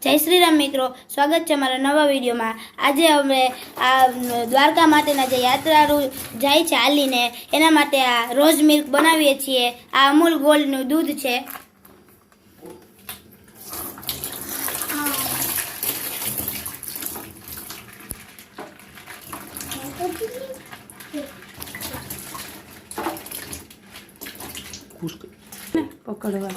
जय श्री राम मित्रों, स्वागत है हमारा नवा वीडियो में। आज अमे आ द्वारका माटेना जे यात्राळु जाय छे हालीने एना माटे आ रोज मिल्क बनावीए छीए। आ अमूल गोल्ड नु दूध छे। पकड़वा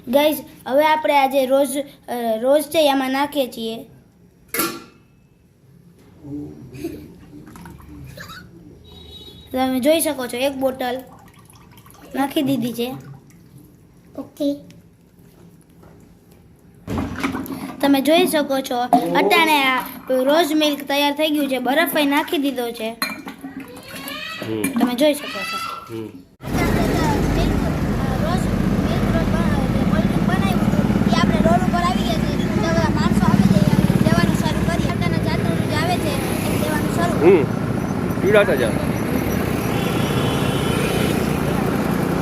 गाइज हवे आपणे आज रोज छे एमां नाखीए छीए। તમે જોઈ શકો છો એક બોટલ નાખી દીધી છે। ઓકે, તમે જોઈ શકો છો અટાણે આ રોજ મિલ્ક તૈયાર થઈ ગયું છે। બરફ નાખી દીધો છે, તમે જોઈ શકો છો। પીડાતા જાઓ।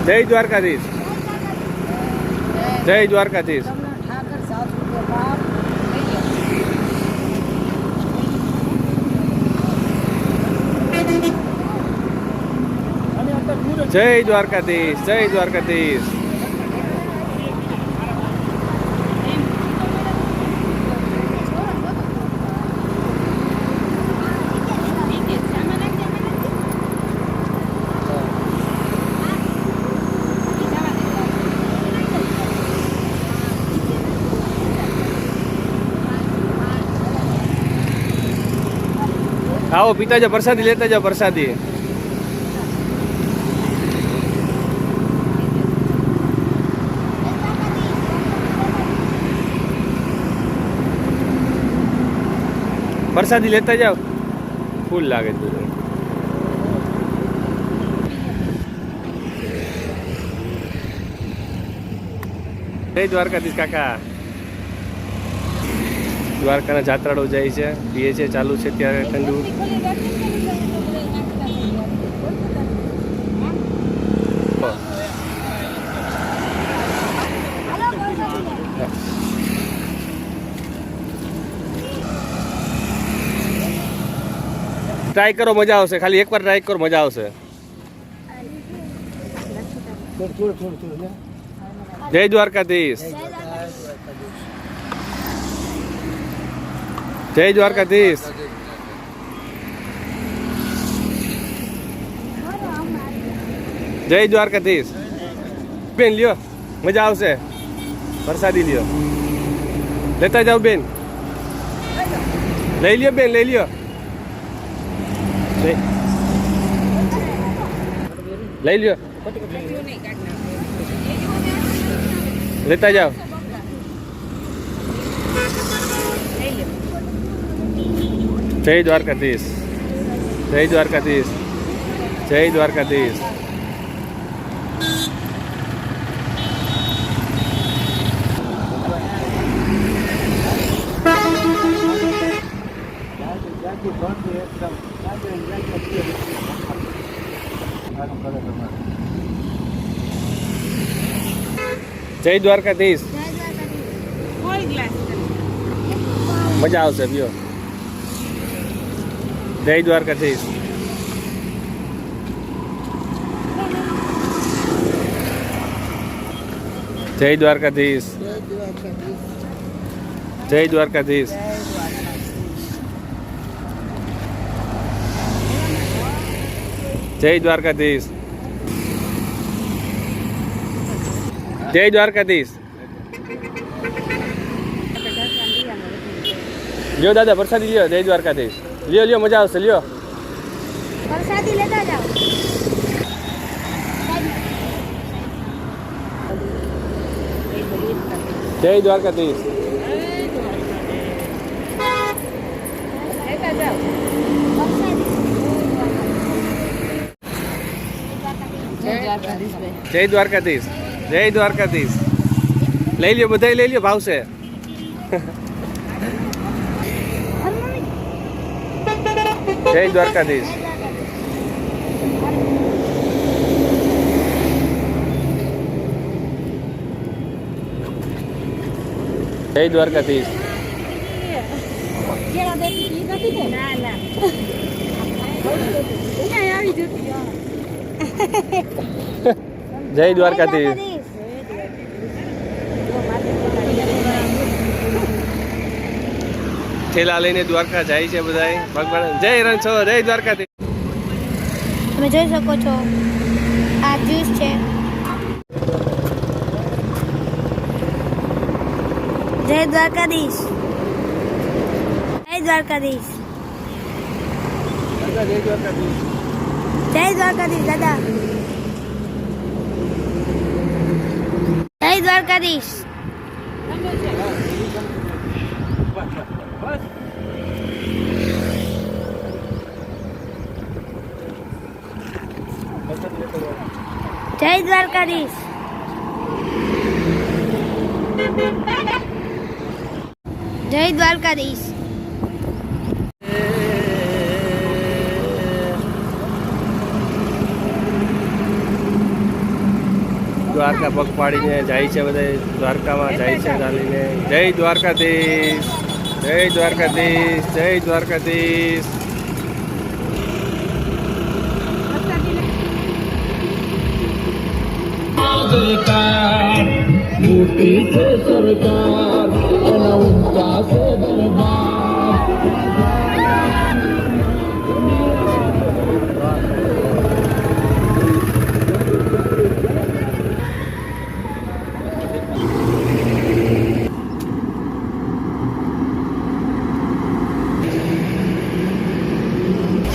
જય દ્વારકાધીશ, જય દ્વારકાધીશ। જય દ્વારકાધીશ, જય દ્વારકાધીશ। आओ पीता जाओ, प्रसादी लेता जाओ, प्रसादी। प्रसादी लेता जाओ, फूल लागे दूध। जय द्वारकाधीश काका। દ્વારકાના જાત્રાળુ જાય છે, પીએ છે, ચાલુ છે ત્યારે ઠંડુ। ટ્રાય કરો, મજા આવશે। ખાલી એકવાર ટ્રાય કરો, મજા આવશે। જય દ્વારકાધીશ, જય દ્વારકાધીશ। જય દ્વારકાધીશ। બેન લ્યો, મજા આવશે। પ્રસાદી લ્યો, લેતા જાઓ બેન। લઈ લ્યો બેન, લઈ લ્યો, લઈ લ્યો, લેતા જાઓ। જય દ્વારકાધીશ, જય દ્વારકાધીશ, જય દ્વારકાધીશ। જય દ્વારકાધીશ। મજા આવશે, પીઓ। જય દ્વારકાધીશ, જય દ્વારકાધીશ, જય દ્વારકાધીશ, જય દ્વારકાધીશ, જય દ્વારકાધીશ। લ્યો દાદા, પ્રસાદી લ્યો। જય દ્વારકાધીશ, લ્યો લ્યો, મજા આવશે, લ્યો प्रसादी लेता जाओ। જય દ્વારકાધીશ, જય દ્વારકાધીશ, જય દ્વારકાધીશ। લઈ લ્યો, બધાય લઈ લ્યો, ભાવશે। જય દ્વારકાધીશ। જય દ્વારકાધીશ. જય દ્વારકાધીશ. થેલા લઈને દ્વારકા જાય છે બધાય. ભગવાન જય રણછોડ, જય દ્વારકાધીશ. તમે જોઈ શકો છો આ જ્યુસ છે. જય દ્વારકાધીશ. જય દ્વારકાધીશ. જય દ્વારકાધીશ. જય દ્વારકાધીશ દાદા. જય દ્વારકાધીશ. જય દ્વારકાધીશ. જય દ્વારકાધીશ. દ્વારકા પગ પાડીને જાય છે બધા. દ્વારકામાં જાય છે ચાલીને. જય દ્વારકાધીશ. જય દ્વારકાધીશ. જય દ્વારકાધીશ. मोटी से सरकार एना उनका से दरबार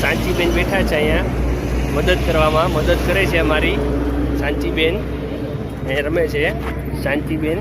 સાંચીબેન બેઠા છે અહીંયા મદદ કરવામાં. મદદ કરે છે અમારી સાંચીબેન. અહીંયા રમે છે શાંતિબેન.